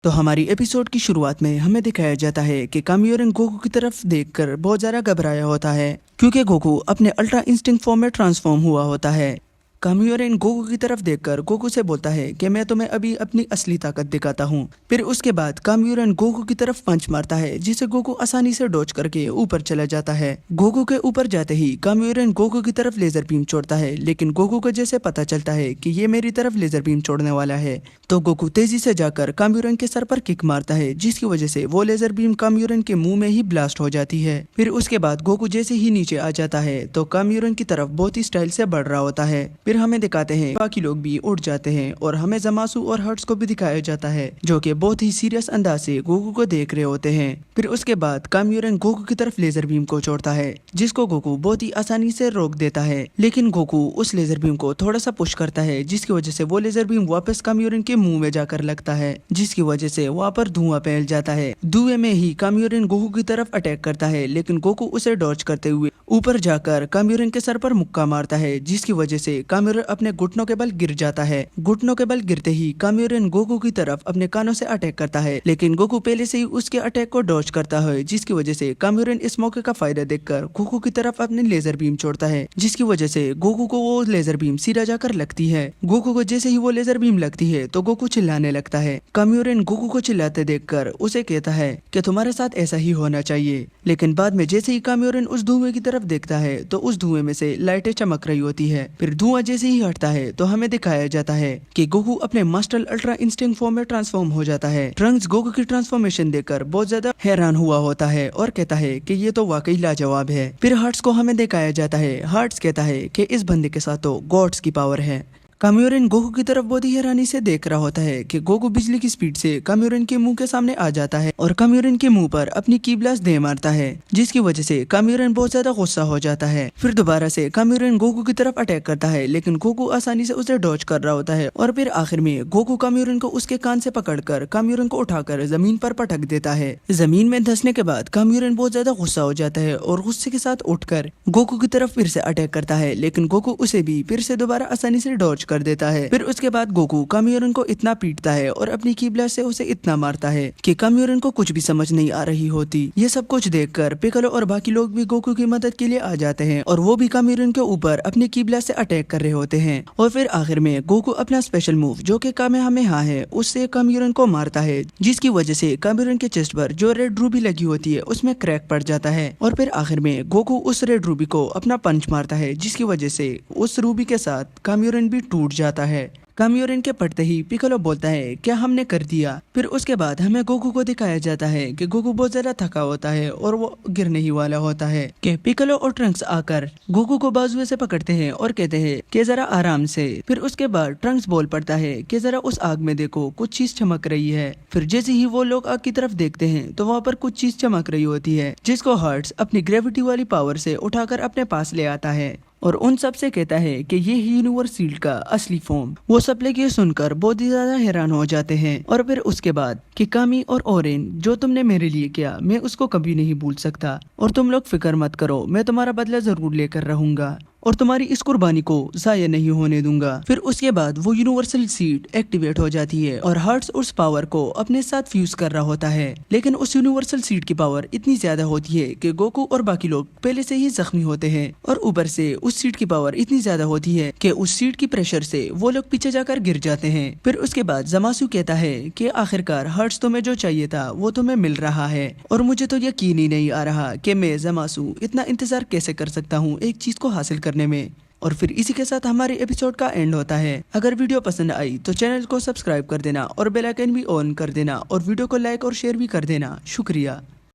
تو ہماری ایپیسوڈ کی شروعات میں ہمیں دکھایا جاتا ہے کہ کامیورن گوکو کی طرف دیکھ کر بہت زیادہ گھبرایا ہوتا ہے کیونکہ گوکو اپنے الٹرا انسٹنکٹ فارم میں ٹرانسفارم ہوا ہوتا ہے۔ کامیورن گوکو کی طرف دیکھ کر گوکو سے بولتا ہے کہ میں تمہیں ابھی اپنی اصلی طاقت دکھاتا ہوں۔ پھر اس کے بعد کامیورن گوکو کی طرف پنچ مارتا ہے جسے گوکو آسانی سے ڈوج کر کے اوپر چلا جاتا ہے۔ گوکو کے اوپر جاتے ہی کامیورن گوکو کی طرف لیزر بیم چھوڑتا ہے، لیکن گوکو کو جیسے پتا چلتا ہے کہ یہ میری طرف لیزر بیم چھوڑنے والا ہے تو گوکو تیزی سے جا کر کامیورن کے سر پر کک مارتا ہے، جس کی وجہ سے وہ لیزر بیم کامیورن کے منہ میں ہی بلاسٹ ہو جاتی ہے۔ پھر اس کے بعد گوکو جیسے ہی نیچے آ جاتا ہے تو کامیورن کی طرف بہت ہی سٹائل سے بڑھ رہا ہوتا ہے۔ پھر ہمیں دکھاتے ہیں باقی لوگ بھی اٹھ جاتے ہیں اور ہمیں زماسو اور ہرٹس کو بھی دکھایا جاتا ہے جو کہ بہت ہی سیریس انداز سے گوکو کو دیکھ رہے ہوتے ہیں۔ پھر اس کے بعد کامیورن گوکو کی طرف لیزر بیم کو چھوڑتا ہے جس کو گوکو بہت ہی آسانی سے روک دیتا ہے، لیکن گوکو اس لیزر بیم کو تھوڑا سا پش کرتا ہے جس کی وجہ سے وہ لیزر بیم واپس کامیورن کے منہ میں جا کر لگتا ہے، جس کی وجہ سے وہاں پر دھواں پھیل جاتا ہے۔ دھوئے میں ہی کامیورن گوکو کی طرف اٹیک کرتا ہے، لیکن گوکو اسے ڈوج کرتے ہوئے اوپر جا کر کامیورن کے سر پر مکہ مارتا ہے، جس کی وجہ سے کامیورن اپنے گھٹنوں کے بل گر جاتا ہے۔ گھٹنوں کے بل گرتے ہی کامیورن گوکو کی طرف اپنے کانوں سے اٹیک کرتا ہے، لیکن گوکو پہلے سے ہی اس کے اٹیک کو ڈوج کرتا ہے، جس کی وجہ سے کامیورن اس موقع کا فائدہ دیکھ کر گوکو کی طرف اپنے لیزر بیم چھوڑتا ہے، جس کی وجہ سے گوکو کو وہ لیزر بیم سیدھا جا کر لگتی ہے۔ گوکو کو جیسے ہی وہ لیزر بیم لگتی ہے تو گوکو چلانے لگتا ہے۔ کامیورن گوکو کو چلاتے دیکھ کر اسے کہتا ہے کہ تمہارے ساتھ ایسا ہی ہونا چاہیے، لیکن بعد میں جیسے ہی کامیورن اس دھوئے کی طرف دیکھتا ہے تو اس دھوئے میں سے لائٹیں چمک رہی ہوتی ہے۔ پھر دھواں جیسے ہی ہٹتا ہے تو ہمیں دکھایا جاتا ہے کہ گوکو اپنے ماسٹر الٹرا انسٹنکٹ فارم میں ٹرانسفارم ہو جاتا ہے۔ ٹرنکس گوکو کی ٹرانسفارمیشن دیکھ کر بہت زیادہ حیران ہوا ہوتا ہے اور کہتا ہے کہ یہ تو واقعی لاجواب ہے۔ پھر ہارٹس کو ہمیں دکھایا جاتا ہے۔ ہارٹس کہتا ہے کہ اس بندے کے ساتھ تو گاڈس کی پاور ہے۔ کامیورن گوکو کی طرف بہت ہی حیرانی سے دیکھ رہا ہوتا ہے کہ گوکو بجلی کی سپیڈ سے کامیورن کے منہ کے سامنے آ جاتا ہے اور کامیورن کے منہ پر اپنی کی بلاسٹ دے مارتا ہے، جس کی وجہ سے کامیورن بہت زیادہ غصہ ہو جاتا ہے۔ پھر دوبارہ سے کامیورن گوکو کی طرف اٹیک کرتا ہے، لیکن گوکو آسانی سے اسے ڈوج کر رہا ہوتا ہے اور پھر آخر میں گوکو کامیورن کو اس کے کان سے پکڑ کر کامیورن کو اٹھا کر زمین پر پٹک دیتا ہے۔ زمین میں دھسنے کے بعد کامیورن بہت زیادہ غصہ ہو جاتا ہے اور غصے کے ساتھ اٹھ کر گوکو کی طرف پھر سے اٹیک کرتا ہے، لیکن گوکو اسے بھی پھر سے دوبارہ آسانی سے ڈوج کر دیتا ہے۔ پھر اس کے بعد گوکو کامیورن کو اتنا پیٹتا ہے اور اپنی کی بلاسٹ سے اسے اتنا مارتا ہے کہ کامیورن کو کچھ بھی سمجھ نہیں آ رہی ہوتی۔ یہ سب کچھ دیکھ کر پیکالو اور باقی لوگ بھی گوکو کی مدد کے لیے آ جاتے ہیں اور وہ بھی کامیورن کے اوپر اپنی کی بلاسٹ سے اٹیک کر رہے ہوتے ہیں۔ اور پھر آخر میں گوکو اپنا اسپیشل موو جو کہ کامہامہا ہے اس سے کامیورن کو مارتا ہے، جس کی وجہ سے کامیورن کے چیسٹ پر جو ریڈ روبی لگی ہوتی ہے اس میں کریک پڑ جاتا ہے اور پھر آخر میں گوکو اس ریڈ روبی کو اپنا پنچ مارتا ہے، جس کی وجہ سے اس روبی کے ساتھ کامیورن بھی ٹوٹ جاتا ہے۔ کامیورن کے پڑتے ہی پیکالو بولتا ہے کیا ہم نے کر دیا۔ پھر اس کے بعد ہمیں گوکو کو دکھایا جاتا ہے کہ گوکو بہت زیادہ تھکا ہوتا ہے اور وہ گرنے ہی والا ہوتا ہے کہ پیکالو اور ٹرنکس آ کر گوکو کو بازو سے پکڑتے ہیں اور کہتے ہیں کہ ذرا آرام سے۔ پھر اس کے بعد ٹرنکس بول پڑتا ہے کہ ذرا اس آگ میں دیکھو کچھ چیز چمک رہی ہے۔ پھر جیسے ہی وہ لوگ آگ کی طرف دیکھتے ہیں تو وہاں پر کچھ چیز چمک رہی ہوتی ہے، جس کو ہارٹس اپنی گریوٹی والی پاور سے اٹھا کر اپنے پاس لے آتا ہے اور ان سب سے کہتا ہے کہ یہ یونیورس سیلڈ کا اصلی فارم۔ وہ سب لوگ یہ سن کر بہت ہی زیادہ حیران ہو جاتے ہیں اور پھر اس کے بعد کہ کامی اور اورین جو تم نے میرے لیے کیا میں اس کو کبھی نہیں بھول سکتا اور تم لوگ فکر مت کرو، میں تمہارا بدلہ ضرور لے کر رہوں گا اور تمہاری اس قربانی کو ضائع نہیں ہونے دوں گا۔ پھر اس کے بعد وہ یونیورسل سیڈ ایکٹیویٹ ہو جاتی ہے اور ہارٹس اس پاور کو اپنے ساتھ فیوز کر رہا ہوتا ہے، لیکن اس یونیورسل سیڈ کی پاور اتنی زیادہ ہوتی ہے کہ گوکو اور باقی لوگ پہلے سے ہی زخمی ہوتے ہیں اور اوپر سے اس سیڈ کی پاور اتنی زیادہ ہوتی ہے کہ اس سیڈ کی پریشر سے وہ لوگ پیچھے جا کر گر جاتے ہیں۔ پھر اس کے بعد زماسو کہتا ہے کہ آخرکار ہارٹس تمہیں جو چاہیے تھا وہ تمہیں مل رہا ہے اور مجھے تو یقین ہی نہیں آ رہا کہ میں زماسو اتنا انتظار کیسے کر سکتا ہوں ایک چیز کو حاصل کرنے میں۔ اور پھر اسی کے ساتھ ہمارے ایپیسوڈ کا اینڈ ہوتا ہے۔ اگر ویڈیو پسند آئی تو چینل کو سبسکرائب کر دینا اور بیل آئیکن بھی آن کر دینا اور ویڈیو کو لائک اور شیئر بھی کر دینا۔ شکریہ۔